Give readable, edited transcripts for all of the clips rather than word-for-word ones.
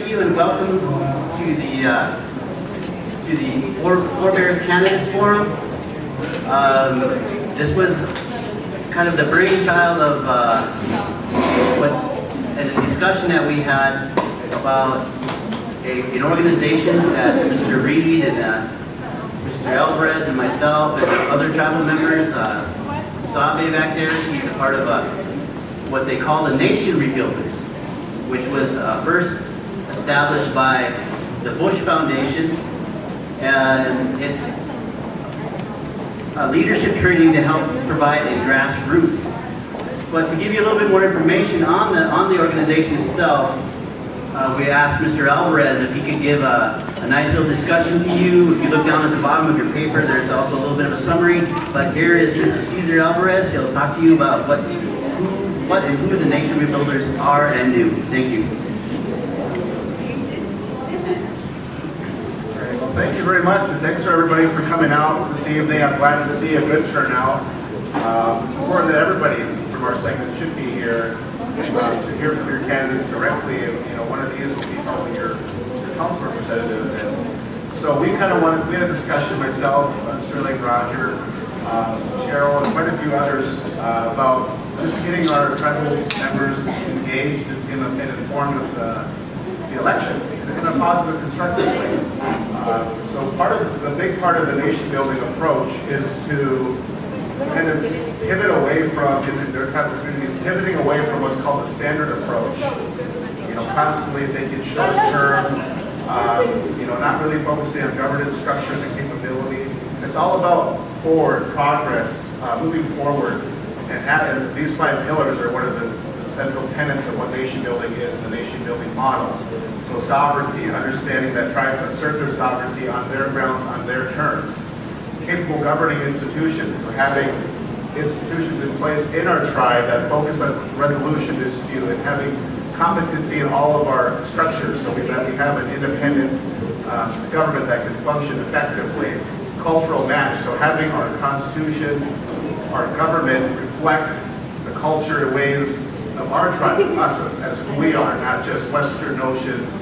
thank you and welcome to the Forebears Candidates Forum. This was kind of the brainchild of a discussion that we had about an organization that Mr. Reed and Mr. Alvarez and myself and other tribal members, Sabe back there, she's a part of what they call the Nation Rebuilders, which was first established by the Bush Foundation, and it's a leadership training to help provide a grassroots. But to give you a little bit more information on the organization itself, we asked Mr. Alvarez if he could give a nice little discussion to you. If you look down at the bottom of your paper, there's also a little bit of a summary. But here is Mr. Cesar Alvarez. He'll talk to you about what and who the Nation Rebuilders are and do. Thank you. Well, thank you very much, and thanks for everybody for coming out this evening. I'm glad to see a good turnout. It's important that everybody from our segment should be here to hear from your candidates directly. You know, one of these will be probably your council representative. And so we had a discussion, myself, Sterling, Roger, Cheryl, and quite a few others about just getting our tribal members engaged and informed of the elections in a positive, constructive way. So the big part of the nation building approach is to kind of pivot away from, in their tribal communities, pivoting away from what's called the standard approach. You know, constantly thinking short term, not really focusing on governance structures and capability. It's all about forward progress, moving forward. And these 5 pillars are one of the central tenets of what nation building is in the nation building model. So sovereignty, understanding that tribes assert their sovereignty on their grounds, on their terms. Capable governing institutions, so having institutions in place in our tribe that focus on resolution dispute and having competency in all of our structures so that we have an independent government that can function effectively. Cultural match, so having our constitution, our government reflect the culture and ways of our tribe, us as who we are, not just Western notions,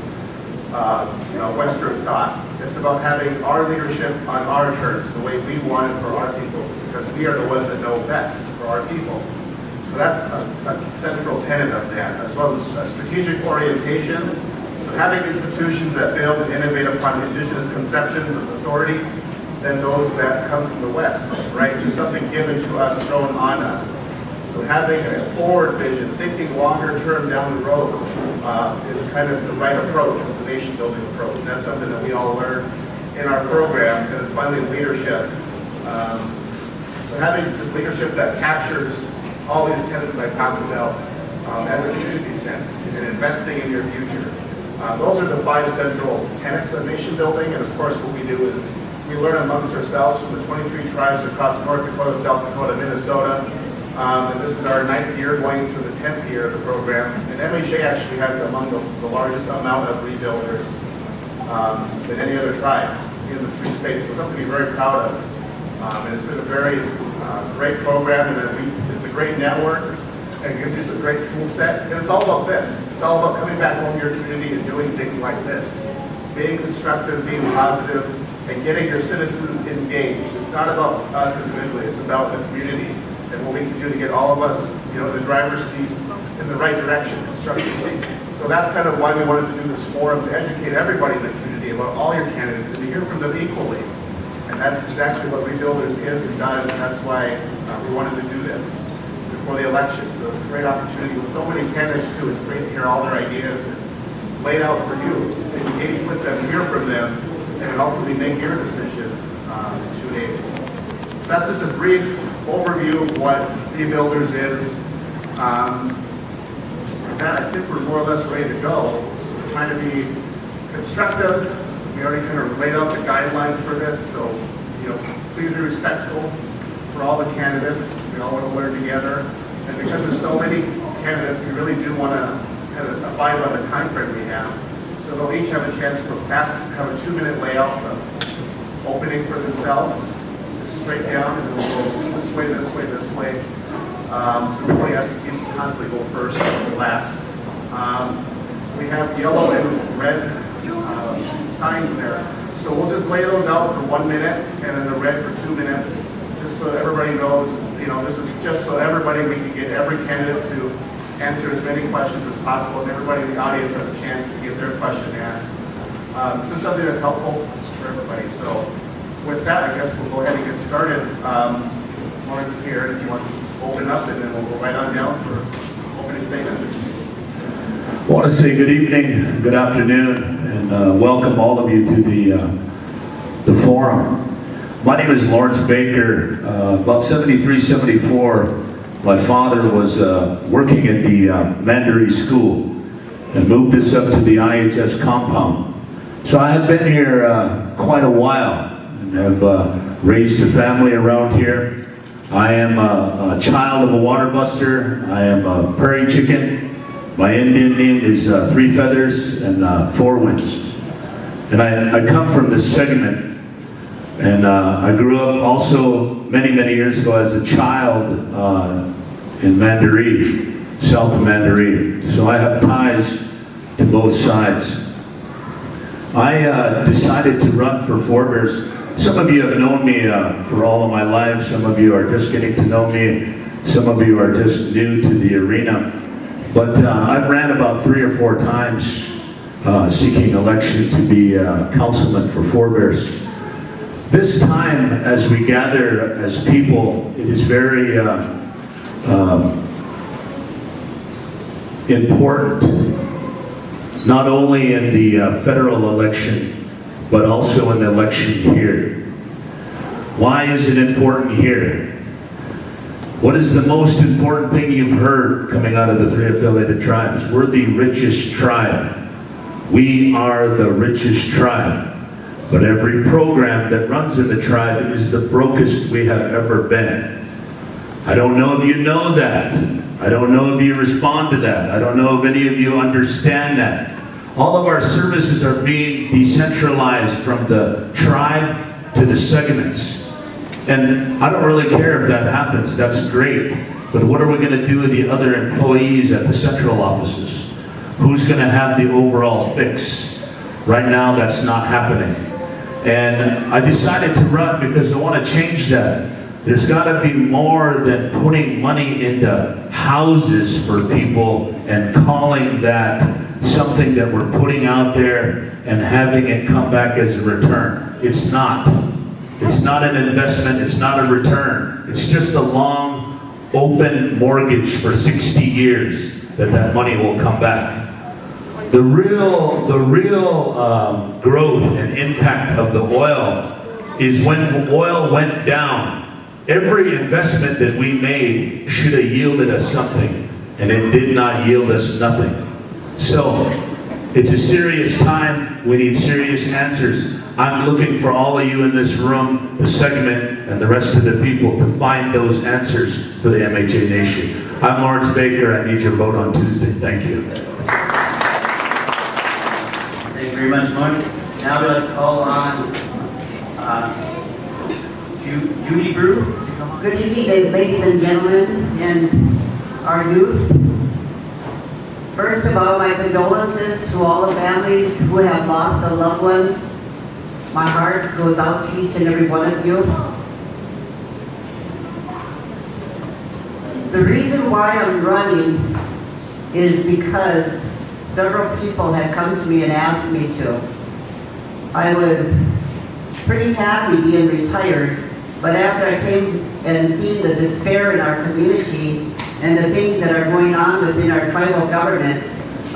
Western thought. It's about having our leadership on our terms, the way we want it for our people, because we are the ones that know best for our people. So that's a central tenet of that, as well as a strategic orientation. So having institutions that build and innovate upon indigenous conceptions of authority than those that come from the West, right? Just something given to us, thrown on us. So having a forward vision, thinking longer term down the road is kind of the right approach with the nation building approach. And that's something that we all learn in our program. And then finally, leadership. So having just leadership that captures all these tenets that I talked about as a community sense and investing in your future. Those are the 5 central tenets of nation building. And of course, what we do is we learn amongst ourselves from the 23 tribes across North Dakota, South Dakota, Minnesota. And this is our 9th year, going to the 10th year of the program. And MHA actually has among the largest amount of rebuilders than any other tribe in the 3 states. So something to be very proud of. And it's been a very great program, and it's a great network. It gives you a great tool set. And it's all about this. It's all about coming back home to your community and doing things like this. Being constructive, being positive, and getting your citizens engaged. It's not about us individually, it's about the community and what we can do to get all of us, in the driver's seat in the right direction constructively. So that's kind of why we wanted to do this forum, to educate everybody in the community about all your candidates and to hear from them equally. And that's exactly what Rebuilders is and does, and that's why we wanted to do this before the election. So it's a great opportunity with so many candidates too. It's great to hear all their ideas and lay it out for you, to engage with them, hear from them, and ultimately make your decision in 2 days. So that's just a brief overview of what Rebuilders is. With that, I think we're more or less ready to go. So we're trying to be constructive. We already kind of laid out the guidelines for this, so please be respectful for all the candidates. We all want to learn together. And because there's so many candidates, we really do want to kind of abide by the time frame we have. So they'll each have a chance to have a 2-minute layout of opening for themselves, straight down, and then we'll go this way, this way, this way. So everybody has to constantly go first and last. we have yellow and red signs there. So we'll just lay those out for 1 minute and then the red for 2 minutes, just so everybody knows, this is just so everybody, we can get every candidate to answer as many questions as possible and everybody in the audience has a chance to get their question asked. Just something that's helpful for everybody. So with that, I guess we'll go ahead and get started. Lawrence here, if he wants to open up, and then we'll go right on down for opening statements. I want to say good evening, good afternoon, and welcome all of you to the forum. My name is Lawrence Baker. About 73, 74, my father was working at the Mandaree School and moved us up to the IHS compound. So I have been here quite a while and have raised a family around here. I am a child of a water buster. I am a prairie chicken. My Indian name is Three Feathers and Four Winds. And I come from this segment. And I grew up also many, many years ago as a child in Mandaree, south of Mandaree. So I have ties to both sides. I decided to run for Forbes. Some of you have known me for all of my life. Some of you are just getting to know me. Some of you are just new to the arena. But I've ran about 3 or 4 times seeking election to be councilman for Forbes. This time, as we gather as people, it is very important, not only in the federal election, but also in the election here. Why is it important here? What is the most important thing you've heard coming out of the 3 affiliated tribes? We're the richest tribe. We are the richest tribe. But every program that runs in the tribe is the brokest we have ever been. I don't know if you know that. I don't know if you respond to that. I don't know if any of you understand that. All of our services are being decentralized from the tribe to the segments. And I don't really care if that happens. That's great. But what are we going to do with the other employees at the central offices? Who's going to have the overall fix? Right now, that's not happening. And I decided to run because I want to change that. There's got to be more than putting money into houses for people and calling that something that we're putting out there and having it come back as a return. It's not. It's not an investment. It's not a return. It's just a long, open mortgage for 60 years that money will come back. The real growth and impact of the oil is when oil went down. Every investment that we made should have yielded us something, and it did not yield us nothing. So, it's a serious time. We need serious answers. I'm looking for all of you in this room, the segment, and the rest of the people to find those answers for the MHA Nation. I'm Lawrence Baker. I need your vote on Tuesday. Thank you. Thank you very much, Lawrence. Now we'd like to call on Judy Brew to come on. Good evening, ladies and gentlemen, and our youth. First of all, my condolences to all the families who have lost a loved one. My heart goes out to each and every one of you. The reason why I'm running is because several people have come to me and asked me to. I was pretty happy being retired, but after I came and seen the despair in our community and the things that are going on within our tribal government,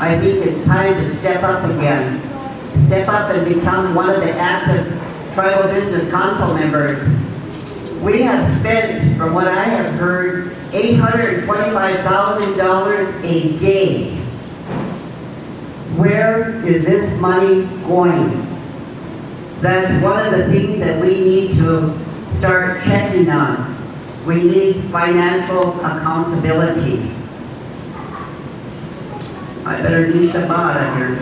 I think it's time to step up again. Step up and become one of the active tribal business council members. We have spent, from what I have heard, $825,000 a day. Where is this money going? That's one of the things that we need to start checking on. We need financial accountability. I better do Shabbat here.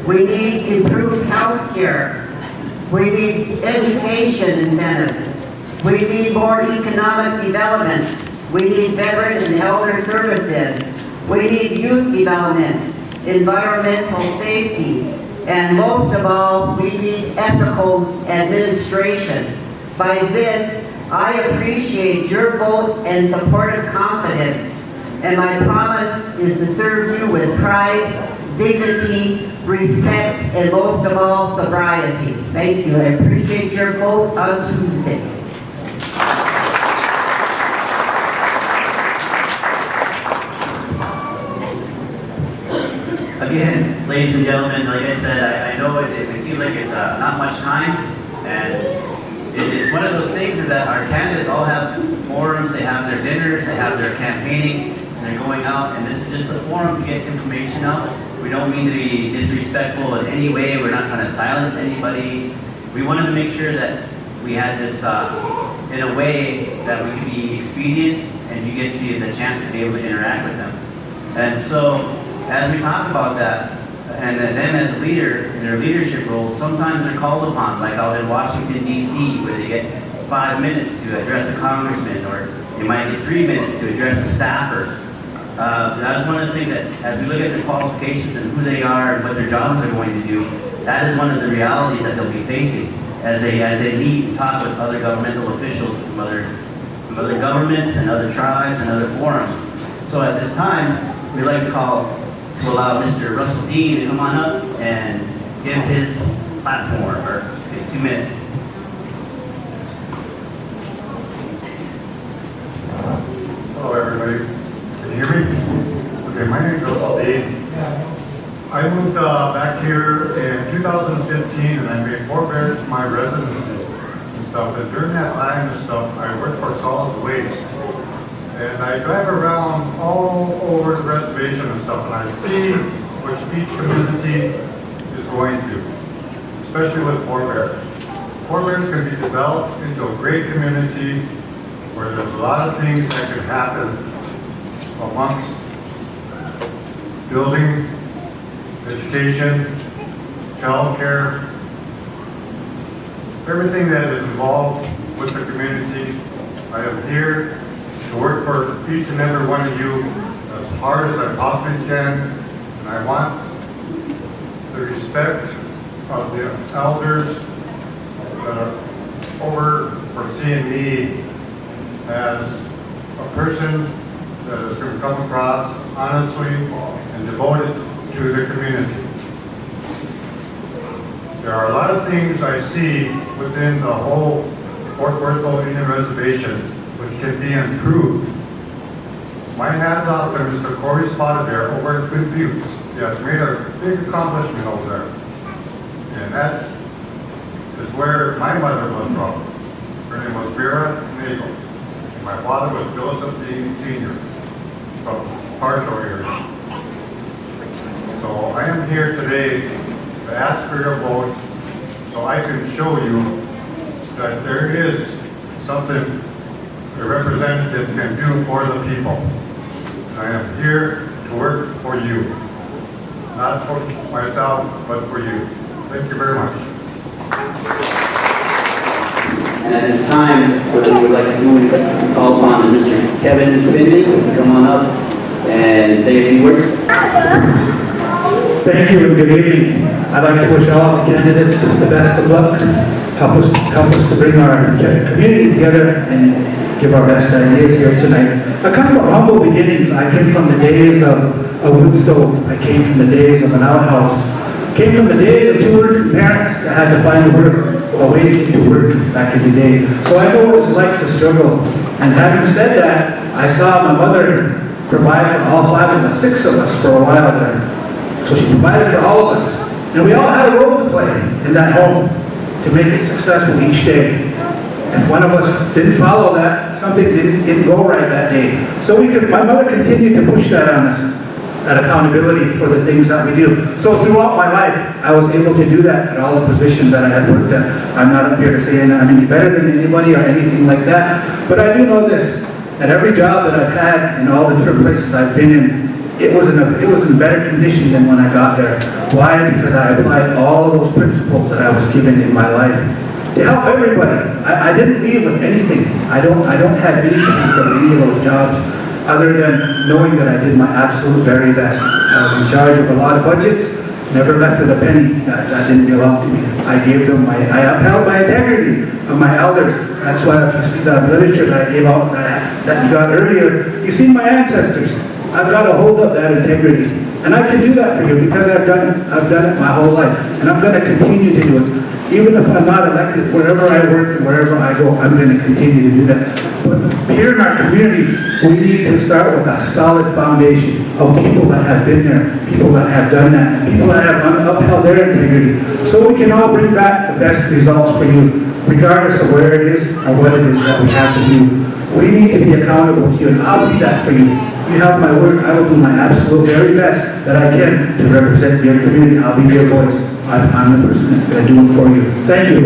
We need improved health care. We need education incentives. We need more economic development. We need veteran and elder services. We need youth development. environmental safety, and most of all, we need ethical administration. By this, I appreciate your vote and supportive confidence, and my promise is to serve you with pride, dignity, respect, and most of all, sobriety. Thank you. I appreciate your vote on Tuesday. Again, ladies and gentlemen, like I said, I know it seems like it's not much time, and it's one of those things is that our candidates all have forums, they have their dinners, they have their campaigning, and they're going out, and this is just a forum to get information out. We don't mean to be disrespectful in any way, we're not trying to silence anybody. We wanted to make sure that we had this in a way that we could be expedient, and you get the chance to be able to interact with them. And so, as we talk about that, and them as a leader in their leadership roles, sometimes they're called upon, like out in Washington, D.C., where they get 5 minutes to address a congressman, or they might get 3 minutes to address a staffer. That was one of the things that, as we look at their qualifications and who they are and what their jobs are going to do, that is one of the realities that they'll be facing as they meet and talk with other governmental officials from other governments and other tribes and other forums. So at this time, we'd like to allow Mr. Russell Dean to come on up and give his platform, or his 2 minutes. Hello everybody, can you hear me? Okay, my name is Russell Dean. I moved back here in 2015 and I made Fort Bears my residency and stuff, and during that time and stuff, I worked for solid waste. And I drive around all over the reservation and stuff, and I see what each community is going through, especially with Fort Bears. Fort Bears can be developed into a great community where there's a lot of things that can happen amongst building, education, childcare, everything that is involved with the community. I am here to work for each and every one of you as hard as I possibly can, and I want the respect of the elders that are overseeing me as a person that is going to come across honestly and devoted to the community. There are a lot of things I see within the whole Fort Worth Indian Reservation which can be improved. My hat's off to Mr. Corey Spotted Bear over at Twin Buttes. He has made a big accomplishment over there. And that is where my mother was from. Her name was Vera Nagel. And my father was Joseph Dean Sr. from Parshall area. So I am here today to ask for your vote so I can show you that there is something a representative can do for the people. And I am here to work for you. Not for myself, but for you. Thank you very much. And at this time, we would like to call upon Mr. Kevin Finley to come on up and say a few words. Thank you and good evening. I'd like to wish all the candidates the best of luck. Help us to bring our community together and give our best ideas here tonight. I come from humble beginnings. I came from the days of a wood stove. I came from the days of an outhouse. Came from the days of two working parents that had to find a way to get to work back in the day. So I know what it's like to struggle. And having said that, I saw my mother provide for all 6 of us for a while there. So she provided for all of us. And we all had a role to play in that home to make it successful each day. If one of us didn't follow that, something didn't go right that day. So my mother continued to push that on us, that accountability for the things that we do. So throughout my life, I was able to do that at all the positions that I had worked at. I'm not up here to say I'm any better than anybody or anything like that, but I do know this, that every job that I've had in all the different places I've been in, it was in better condition than when I got there. Why? Because I applied all of those principles that I was given in my life to help everybody. I didn't leave with anything. I don't have anything from any of those jobs. other than knowing that I did my absolute very best. I was in charge of a lot of budgets, never left with a penny that didn't belong to me. I upheld my integrity of my elders. That's why if you see the literature that I gave out that you got earlier, you see my ancestors. I've got to hold up that integrity. And I can do that for you because I've done it. I've done it my whole life. And I'm going to continue to do it. Even if I'm not elected, wherever I work and wherever I go, I'm going to continue to do that. But here in our community, we need to start with a solid foundation of people that have been there, people that have done that, people that have upheld their integrity, so we can all bring back the best results for you, regardless of where it is or what it is that we have to do. We need to be accountable to you, and I'll be that for you. You have my word. I will do my absolute very best that I can to represent your community. I'll be your voice. I'm the person that's going to do it for you. Thank you.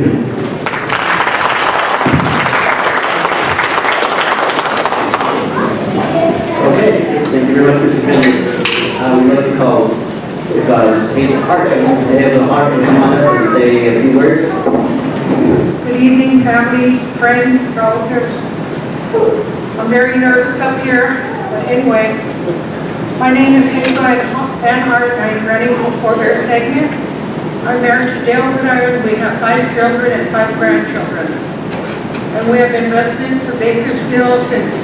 Okay, thank you very much, Mr. Kennedy. We'd like to call Sept Hart. Sept Hart to come on up and say a few words. Good evening, family, friends, relatives. I'm very nervous up here, but anyway, my name is Hazel Van Hart, and I'm running for their segment. I'm married to Dale Goodire. We have 5 children and 5 grandchildren. And we have been residents of Bakersfield since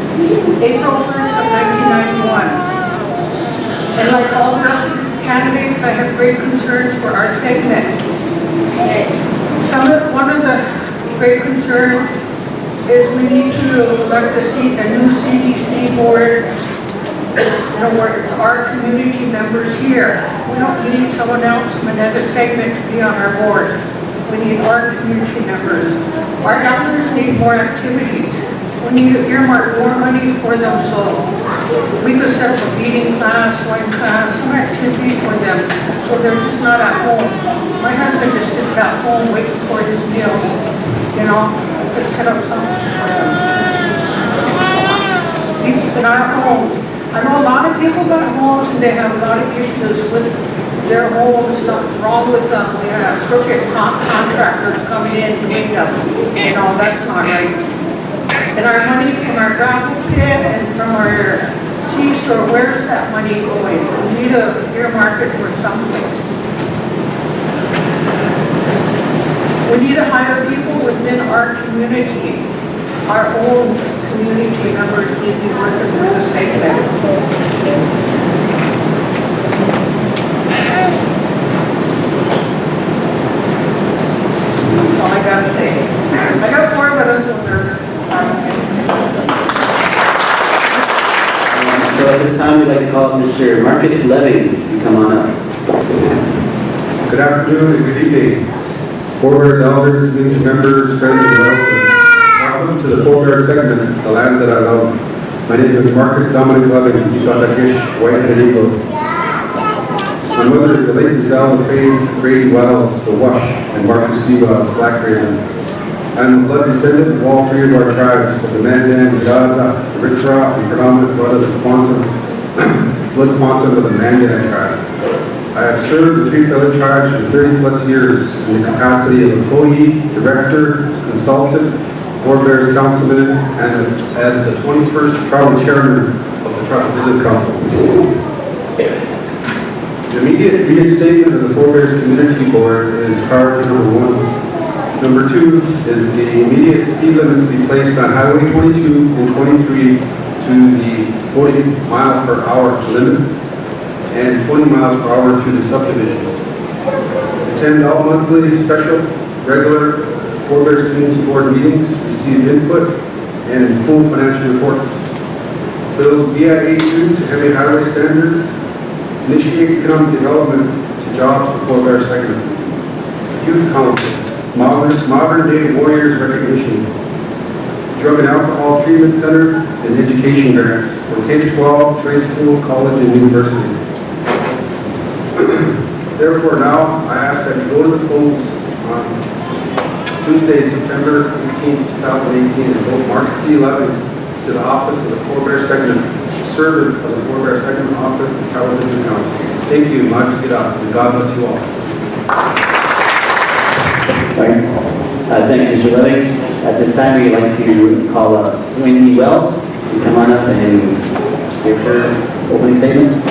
April 1st of 1991. And like all the rest of the candidates, I have great concerns for our segment. One of the great concerns is we need to elect a new CDC board, where it's our community members here. We don't need someone else from another segment to be on our board. We need our community members. Our elders need more activities. We need to earmark more money for them so we could set up a beading class, swing class, some activity for them so they're just not at home. My husband just sits at home waiting for his meals, to set up something for them. In our homes, I know a lot of people got homes and they have a lot of issues with their homes, something's wrong with them. We have crooked contractors coming in to make them. That's not right. And our money from our gravel pit and from our C-store, where's that money going? We need to earmark it for something. We need to hire people within our community. Our own community members need to be working for the segment. That's all I gotta say. I got more, but I'm so nervous. So at this time, we'd like to call Mr. Marcus Levings to come on up. Good afternoon and good evening. Forebears, elders, community members, friends, and relatives. Welcome to the Forebears segment, the land that I love. My name is Marcus Dominic Levings, White-Headed Eagle. My mother is the late Rizal Faye Grady Wells, the Wash, and Marcus Siwa, Black Raven. I'm a blood descendant of all 3 of our tribes, of the Mandan, the Gaza, the Ritra, and predominant blood of the blood quantum of the Mandan tribe. I have served the 3 fellow tribes for 30+ years in the capacity of employee, director, consultant, Forebears councilman, and as the 21st tribal chairman of the Tribal Business Council. The immediate reinstatement of the Forebears Community Board is priority number 1. Number 2 is the immediate speed limits be placed on Highway 22 and 23 to the 40-mile-per-hour limit and 20 miles per hour through the subdivisions. Attend all monthly, special, regular Forebears Community Board meetings, receive input and full financial reports. Build BIA2 to heavy highway standards. Initiate economic development to jobs to Forebears segment. Youth council, modern day warriors recognition. Drug and alcohol treatment center and education grants for K-12, trade school, college, and university. Therefore, now I ask that you go to the polls on Tuesday, September 18, 2018, and vote Marcus D. Levings to the office of the Forebears segment, servant of the Forebears segment office and Tribal Business Council. Thank you, much good afternoon, and God bless you all. Thank you, Mr. Levings. At this time, we'd like to call up Wendy Wells to come on up and give her opening statement.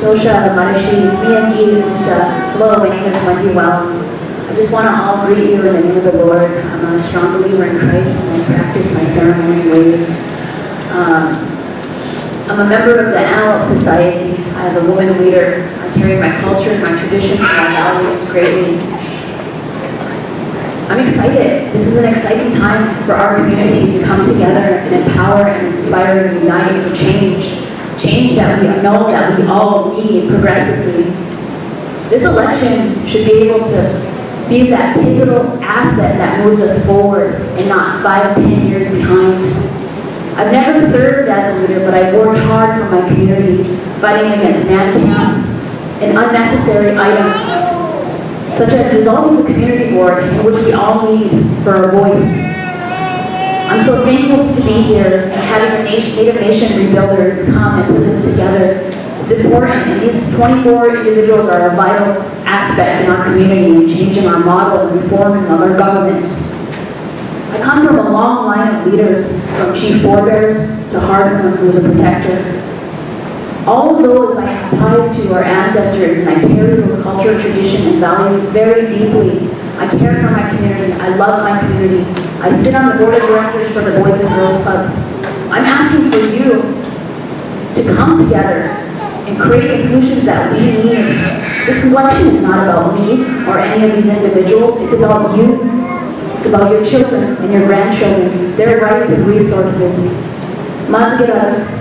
Josha, Marishi, Miyaki, and hello, my name is Wendy Wells. I just want to all greet you in the name of the Lord. I'm a strong believer in Christ and I practice my ceremony ways. I'm a member of the Antelope Society. As a woman leader, I carry my culture, my traditions, my values greatly. I'm excited. This is an exciting time for our community to come together and empower and inspire and unite for change. Change that we know that we all need progressively. This election should be able to be that pivotal asset that moves us forward and not 5-10 years behind. I've never served as a leader, but I've worked hard for my community, fighting against land camps and unnecessary items, such as dissolving the community board, in which we all need for a voice. I'm so thankful to be here and having the Native Nation rebuilders come and put this together. It's important, and these 24 individuals are a vital aspect in our community in changing our model and reforming of our government. I come from a long line of leaders, from Chief Forebears to Hardman, who was a protector. All of those I have ties to are ancestors, and I carry those culture, tradition, and values very deeply. I care for my community. I love my community. I sit on the board of directors for the Boys and Girls Club. I'm asking for you to come together and create the solutions that we need. This election is not about me or any of these individuals. It's about you. It's about your children and your grandchildren, their rights and resources. Mazgiras.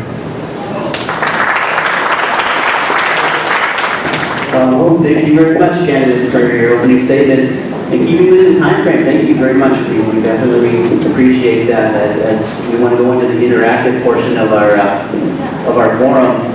Thank you very much, candidates, for your opening statements. And keeping within the time frame, thank you very much. We definitely appreciate that as we want to go into the interactive portion of our forum.